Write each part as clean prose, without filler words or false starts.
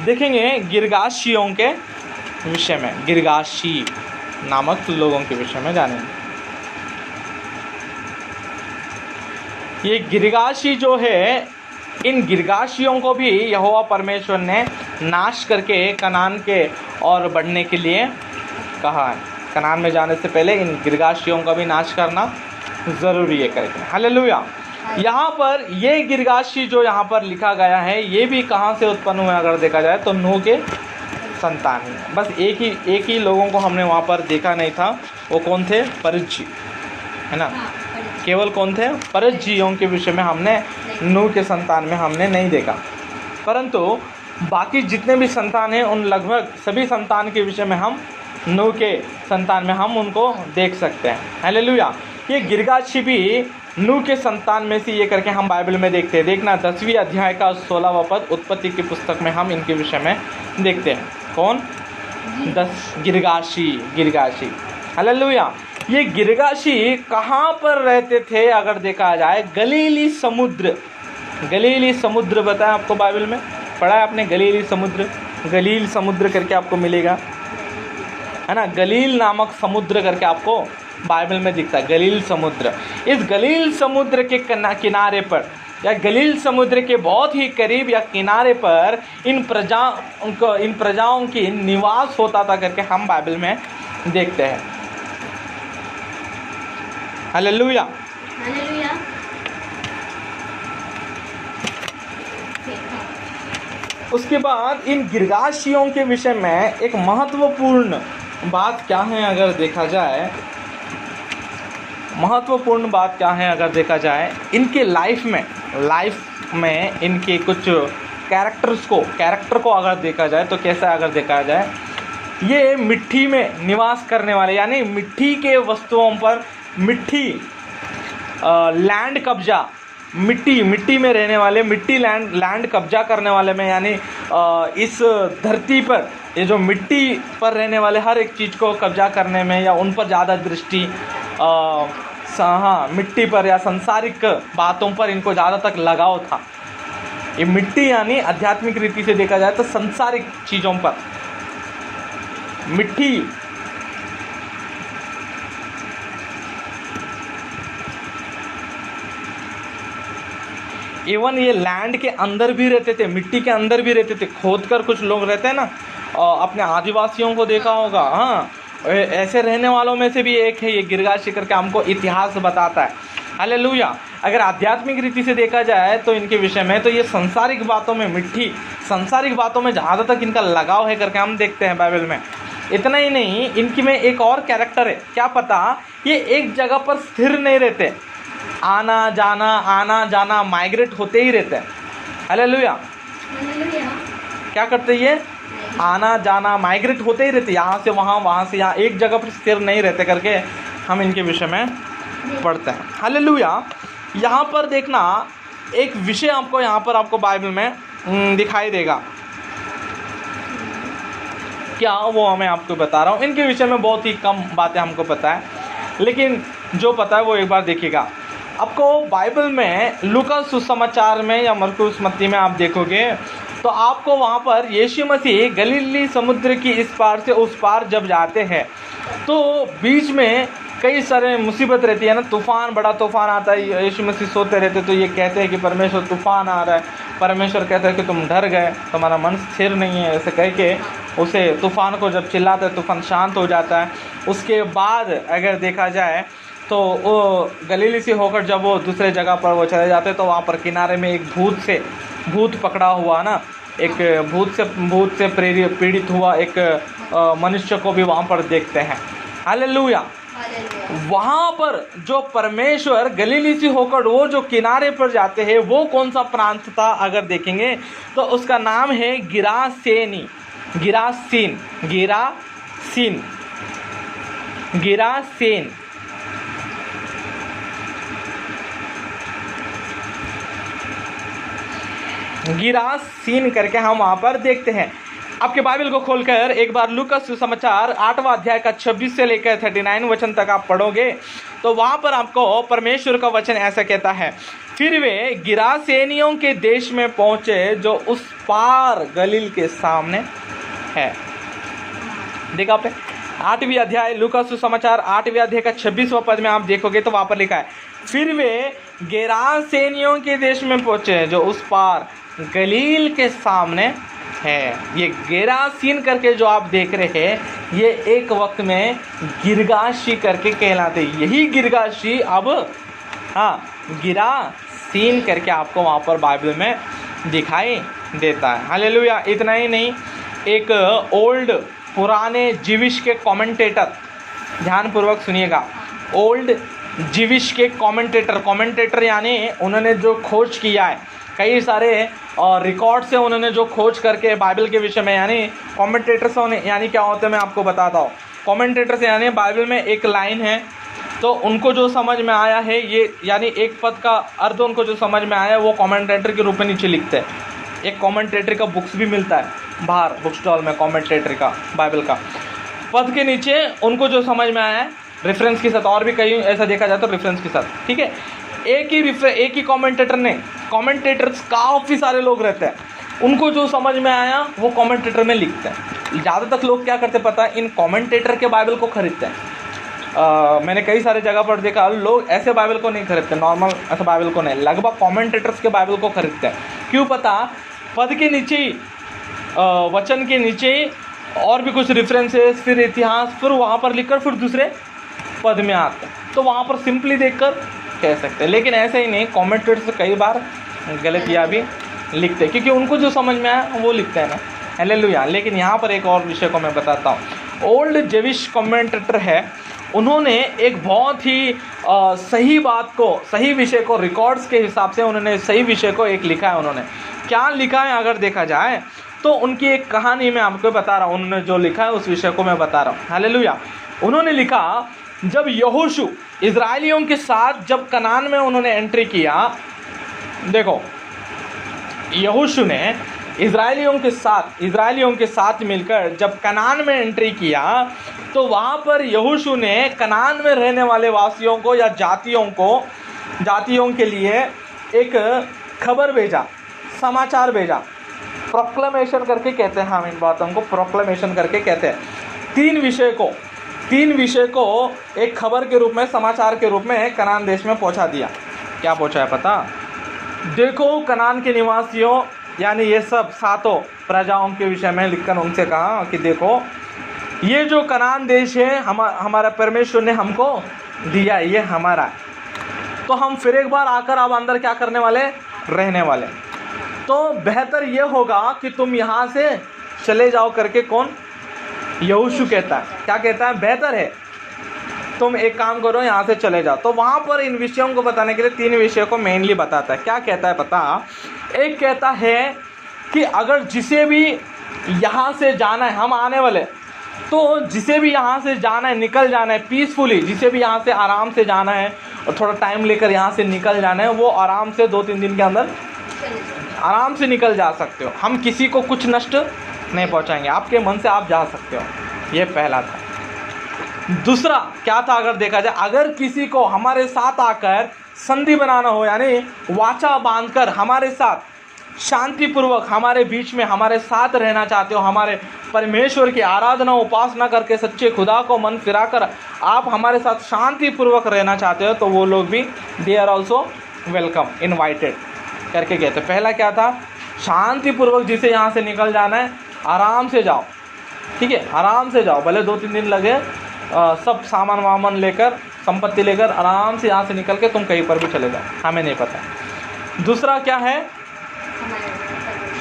देखेंगे गिरगाशियों के विषय में, गिरगाशी नामक लोगों के विषय में जानेंगे। ये गिरगाशी जो है, इन गिरगाशियों को भी यहोवा परमेश्वर ने नाश करके कनान के और बढ़ने के लिए कहा है। कनान में जाने से पहले इन गिरगाशियों का भी नाश करना ज़रूरी है करके। हालेलुया। यहाँ पर ये गिरगाशी जो यहाँ पर लिखा गया है, ये भी कहाँ से उत्पन्न हुए अगर देखा जाए तो नूह के संतान है। बस एक ही लोगों को हमने वहाँ पर देखा नहीं था, वो कौन थे? परिज्जी, है ना। केवल कौन थे? परिज्जियों के विषय में हमने नूह के संतान में हमने नहीं देखा, परंतु बाकी जितने भी संतान हैं उन लगभग सभी संतान के विषय में हम नूह के संतान में हम उनको देख सकते हैं। हालेलुया। ये गिरगाशी भी नूह के संतान में से ये करके हम बाइबल में देखते हैं। देखना 10वीं अध्याय का 16वां पद उत्पत्ति की पुस्तक में हम इनके विषय में देखते हैं। कौन? 10 गिरगाशी। हालेलुया। ये गिरगाशी कहाँ पर रहते थे अगर देखा जाए? गलीली समुद्र बताया आपको, बाइबल में पढ़ा है आपने? गलील समुद्र करके आपको मिलेगा, है ना। गलील नामक समुद्र करके आपको बाइबल में दिखता है, गलील समुद्र। इस गलील समुद्र के किनारे पर या गलील समुद्र के बहुत ही करीब या किनारे पर इन प्रजाओं की निवास होता था करके हम बाइबल में देखते हैं। हालेलुया। उसके बाद इन गिरगाशियों के विषय में एक महत्वपूर्ण बात क्या है अगर देखा जाए, देखा जाए इनके लाइफ में इनके कुछ कैरेक्टर को अगर देखा जाए तो कैसा अगर देखा जाए, ये मिट्टी में निवास करने वाले, यानी मिट्टी के वस्तुओं पर लैंड कब्जा, मिट्टी में रहने वाले, लैंड कब्जा करने वाले में, यानी इस धरती पर ये जो मिट्टी पर रहने वाले हर एक चीज़ को कब्जा करने में या उन पर ज़्यादा दृष्टि, मिट्टी पर या सांसारिक बातों पर इनको ज़्यादा तक लगाव था। ये मिट्टी यानी आध्यात्मिक रीति से देखा जाए तो सांसारिक चीज़ों पर मिट्टी, इवन ये लैंड के अंदर भी रहते थे, मिट्टी के अंदर भी रहते थे, खोद कर कुछ लोग रहते हैं ना, अपने आदिवासियों को देखा होगा। हाँ, ऐसे रहने वालों में से भी एक है ये गिरगाशी करके हमको इतिहास बताता है। हालेलुया। अगर आध्यात्मिक रीति से देखा जाए तो इनके विषय में तो ये सांसारिक बातों में ज़्यादा तक इनका लगाव है करके हम देखते हैं बाइबल में। इतना ही नहीं, इनकी में एक और कैरेक्टर है, क्या पता, ये एक जगह पर स्थिर नहीं रहते, आना जाना माइग्रेट होते ही रहते हैं। हालेलुया। क्या करते ये? आना जाना माइग्रेट होते ही रहते, यहाँ से वहाँ से यहाँ, एक जगह पर स्थिर नहीं रहते करके हम इनके विषय में पढ़ते हैं। हालेलुया। यहाँ पर देखना एक विषय आपको यहाँ पर आपको बाइबल में दिखाई देगा, क्या वो मैं आपको बता रहा हूँ। इनके विषय में बहुत ही कम बातें हमको पता है, लेकिन जो पता है वो एक बार देखिएगा। आपको बाइबल में लूका सुसमाचार में या मरकुस मत्ती में आप देखोगे तो आपको वहाँ पर यीशु मसीह गलीली समुद्र की इस पार से उस पार जब जाते हैं तो बीच में कई सारे मुसीबत रहती है ना, बड़ा तूफ़ान आता है। यीशु मसीह सोते रहते तो ये कहते हैं कि परमेश्वर तूफ़ान आ रहा है, परमेश्वर कहता है कि तुम डर गए, तुम्हारा मन स्थिर नहीं है, ऐसे कह के उसे तूफ़ान को जब चिल्लाते हैं तूफ़ान शांत हो जाता है। उसके बाद अगर देखा जाए तो वो गलीली से होकर जब वो दूसरे जगह पर वो चले जाते तो वहाँ पर किनारे में एक भूत पकड़ा हुआ ना, एक भूत से पीड़ित हुआ एक मनुष्य को भी वहाँ पर देखते हैं। हालेलुया। वहाँ पर जो परमेश्वर गलीली से होकर वो जो किनारे पर जाते हैं वो कौन सा प्रांत था अगर देखेंगे तो उसका नाम है गिरासीन। गिरासीन करके हम वहाँ पर देखते हैं। आपके बाइबल को खोलकर एक बार लूका सुसमाचार 8वां अध्याय का 26 से लेकर 39 वचन तक आप पढ़ोगे तो वहाँ पर आपको परमेश्वर का वचन ऐसा कहता है, फिर वे गिरासेनियों के देश में पहुंचे जो उस पार गलील के सामने है। देखा आपने 8वीं अध्याय लूका सुसमाचार 8वीं अध्याय का 26वां पद में आप देखोगे तो वहां पर लिखा है, फिर वे गिरासेनियों के देश में पहुंचे जो उस पार गलील के सामने है। ये गेरासीन करके जो आप देख रहे हैं ये एक वक्त में गिरगाशी करके कहलाते, यही गिरगाशी अब गिरासीन करके आपको वहाँ पर बाइबल में दिखाई देता है। हालेलुया। इतना ही नहीं, एक ओल्ड पुराने जीविश के कमेंटेटर, ध्यानपूर्वक सुनिएगा, ओल्ड जीविश के कमेंटेटर यानी उन्होंने जो खोज किया है, कई सारे रिकॉर्ड से उन्होंने जो खोज करके बाइबल के विषय में, यानी कमेंटेटर्स यानी क्या होते हैं मैं आपको बताता हूँ। कमेंटेटर्स यानी बाइबल में एक लाइन है तो उनको जो समझ में आया है ये, यानी एक पद का अर्थ उनको जो समझ में आया है वो कमेंटेटर के रूप में नीचे लिखते हैं। एक कमेंटेटर का बुक्स भी मिलता है बाहर बुक स्टॉल में, कमेंटेटर का बाइबल का, पद के नीचे उनको जो समझ में आया है रेफरेंस के साथ, और भी कहीं ऐसा देखा जाता है रेफरेंस के साथ, ठीक है। एक ही कमेंटेटर ने, कमेंटेटर्स काफ़ी सारे लोग रहते हैं, उनको जो समझ में आया वो कमेंटेटर में लिखते हैं। ज़्यादातर लोग क्या करते पता है, इन कमेंटेटर के बाइबल को खरीदते हैं। मैंने कई सारे जगह पर देखा लोग ऐसे बाइबल को नहीं खरीदते, नॉर्मल ऐसे बाइबल को नहीं, लगभग कमेंटेटर्स के बाइबल को खरीदते हैं। क्यों पता, पद के नीचे ही, वचन के नीचे ही और भी कुछ रेफरेंसेस, फिर इतिहास, फिर वहाँ पर लिखकर फिर दूसरे पद में आता है, तो वहाँ पर सिंपली देखकर कह सकते हैं। लेकिन ऐसे ही नहीं, कमेंटेटर्स कई बार गलतियाँ भी लिखते हैं क्योंकि उनको जो समझ में आया वो लिखते हैं ना। हालेलुया। लेकिन यहाँ पर एक और विषय को मैं बताता हूँ। ओल्ड जेविश कमेंटेटर है, उन्होंने एक बहुत ही सही बात को, सही विषय को, रिकॉर्ड्स के हिसाब से उन्होंने सही विषय को एक लिखा है। उन्होंने क्या लिखा है अगर देखा जाए तो उनकी एक कहानी मैं आपको बता रहा हूँ, उन्होंने जो लिखा है उस विषय को मैं बता रहा हूँ। हालेलुया। उन्होंने लिखा, जब यहोशू इजराइलियों के साथ जब कनान में उन्होंने एंट्री किया, देखो यहोशू ने इजराइलियों के साथ मिलकर जब कनान में एंट्री किया तो वहाँ पर यहोशू ने कनान में रहने वाले वासियों को या जातियों के लिए एक खबर भेजा, समाचार भेजा, प्रोक्लेमेशन करके कहते हैं, हम इन बातों को प्रोक्लेमेशन करके कहते हैं। तीन विषय को एक खबर के रूप में, समाचार के रूप में कनान देश में पहुंचा दिया। क्या पहुंचा है पता, देखो कनान के निवासियों, यानी ये सब सातों प्रजाओं के विषय में लिखकर उनसे कहा कि देखो ये जो कनान देश है हमारा परमेश्वर ने हमको दिया, ये हमारा है, तो हम फिर एक बार आकर अब अंदर क्या करने वाले, रहने वाले, तो बेहतर ये होगा कि तुम यहाँ से चले जाओ करके कौन, यहोशू कहता है। क्या कहता है, बेहतर है तुम एक काम करो, यहाँ से चले जाओ। तो वहाँ पर इन विषयों को बताने के लिए तीन विषयों को मेनली बताता है। क्या कहता है पता, एक कहता है कि अगर जिसे भी यहाँ से जाना है, हम आने वाले, तो जिसे भी यहाँ से जाना है, निकल जाना है पीसफुली, जिसे भी यहाँ से आराम से जाना है और थोड़ा टाइम लेकर यहाँ से निकल जाना है, वो आराम से 2-3 दिन के अंदर आराम से निकल जा सकते हो। हम किसी को कुछ नष्ट नहीं पहुँचाएंगे, आपके मन से आप जा सकते हो। ये पहला था। दूसरा क्या था अगर देखा जाए, अगर किसी को हमारे साथ आकर संधि बनाना हो, यानी वाचा बांधकर हमारे साथ शांतिपूर्वक हमारे बीच में हमारे साथ रहना चाहते हो, हमारे परमेश्वर की आराधना उपासना करके सच्चे खुदा को मन फिराकर आप हमारे साथ शांतिपूर्वक रहना चाहते हो, तो वो लोग भी they are also welcome, invited करके कहते। पहला क्या था, शांतिपूर्वक जिसे यहाँ से निकल जाना है आराम से जाओ, ठीक है, आराम से जाओ, भले 2-3 दिन लगे, सब सामान वामान लेकर, संपत्ति लेकर आराम से यहाँ से निकल के तुम कहीं पर भी चले जाओ, हमें नहीं पता। दूसरा क्या है,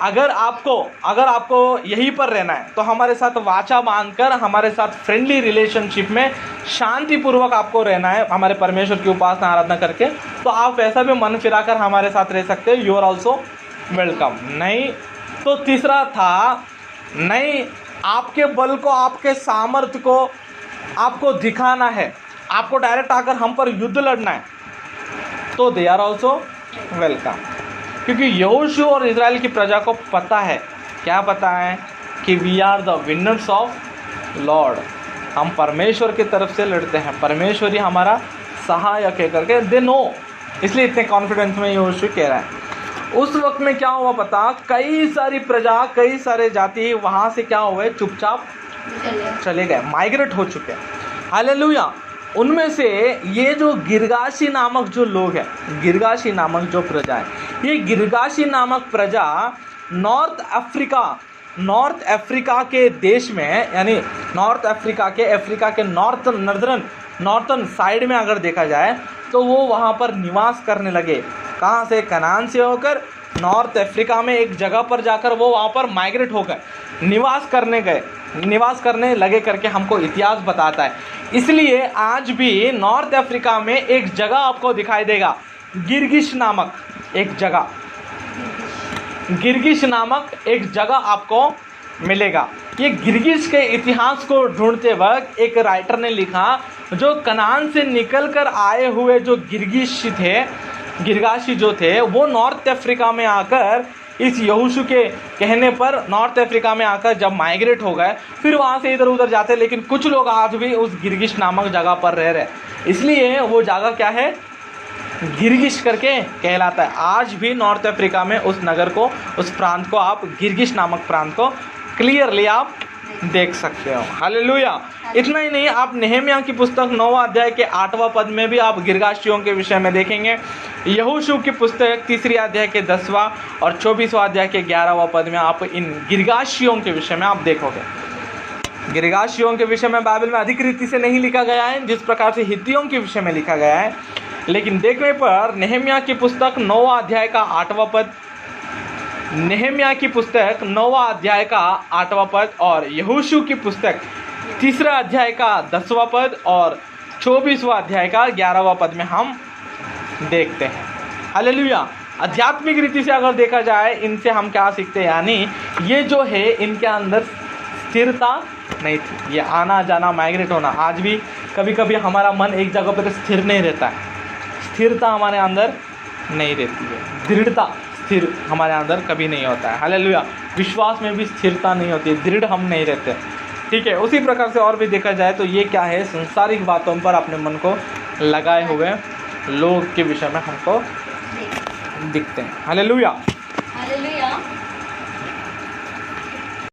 अगर आपको यहीं पर रहना है तो हमारे साथ वाचा बांधकर हमारे साथ फ्रेंडली रिलेशनशिप में शांतिपूर्वक आपको रहना है, हमारे परमेश्वर की उपासना आराधना करके, तो आप वैसा भी मन फिराकर हमारे साथ रह सकते हो, यू आर ऑल्सो वेलकम। नहीं तो तीसरा था, नहीं आपके बल को, आपके सामर्थ्य को आपको दिखाना है, आपको डायरेक्ट आकर हम पर युद्ध लड़ना है, तो दे आर ऑल्सो वेलकम। क्योंकि यहोशू और इजराइल की प्रजा को पता है, क्या पता है कि we are the winners of lord, हम परमेश्वर की तरफ से लड़ते हैं, परमेश्वर ही हमारा सहायक है करके दे नो, इसलिए इतने कॉन्फिडेंस में यहोशू कह रहा है। उस वक्त में क्या हुआ पता, कई सारी प्रजा, कई सारे जाति वहाँ से क्या हुए, चुपचाप चले गए, माइग्रेट हो चुके हैं। हालेलुया। उनमें से ये जो गिरगाशी नामक जो लोग हैं, गिरगाशी नामक जो प्रजा है, ये गिरगाशी नामक प्रजा नॉर्थ अफ्रीका के देश में, यानी नॉर्थ अफ्रीका के नॉर्थन साइड में अगर देखा जाए तो वो वहाँ पर निवास करने लगे। कहाँ से? कनान से होकर नॉर्थ अफ्रीका में एक जगह पर जाकर वो वहाँ पर माइग्रेट हो गए, निवास करने लगे करके हमको इतिहास बताता है। इसलिए आज भी नॉर्थ अफ्रीका में एक जगह आपको दिखाई देगा, गिरगिश नामक एक जगह आपको मिलेगा। ये गिरगिश के इतिहास को ढूंढते वक्त एक राइटर ने लिखा, जो कनान से निकलकर आए हुए जो गिरगाशी जो थे वो नॉर्थ अफ्रीका में आकर, इस यहोशू के कहने पर नॉर्थ अफ्रीका में आकर जब माइग्रेट हो गए, फिर वहाँ से इधर उधर जाते, लेकिन कुछ लोग आज भी उस गिरगिश नामक जगह पर रह रहे, इसलिए वो जगह क्या है, गिरगिश करके कहलाता है। आज भी नॉर्थ अफ्रीका में उस नगर को, उस प्रांत को आप गिरगिश नामक प्रांत को क्लियरली आप देख सकते हो। हालेलुया। इतना ही नहीं, आप नेहमिया की पुस्तक 9वां अध्याय के 8वां पद में भी आप गिरगाशियों के विषय में देखेंगे। यहोशू की पुस्तक 3री अध्याय के 10वां और 24वां अध्याय के 11वां पद में आप इन गिरगाशियों के विषय में आप देखोगे। गिरगाशियों के विषय में बाइबल में अधिक रीति से नहीं लिखा गया है जिस प्रकार से हित्तियों के विषय में लिखा गया है, लेकिन देखने पर नेहमिया की पुस्तक 9वां अध्याय का 8वां पद, नेहमिया की पुस्तक 9वां अध्याय का 8वां पद और यहोशू की पुस्तक 3रा अध्याय का 10वां पद और 24वां अध्याय का 11वां पद में हम देखते हैं। हालेलुया। आध्यात्मिक रीति से अगर देखा जाए, इनसे हम क्या सीखते हैं, यानी ये जो है इनके अंदर स्थिरता नहीं थी, ये आना जाना, माइग्रेट होना। आज भी कभी कभी हमारा मन एक जगह पर स्थिर नहीं रहता है, स्थिरता हमारे अंदर नहीं रहती है, दृढ़ता स्थिर हमारे अंदर कभी नहीं होता है। हालेलुया। विश्वास में भी स्थिरता नहीं होती है, दृढ़ हम नहीं रहते। ठीक है, उसी प्रकार से और भी देखा जाए तो ये क्या है, संसारिक बातों पर अपने मन को लगाए हुए लोग के विषय में हमको दिखते हैं। हालेलुया। हालेलुया।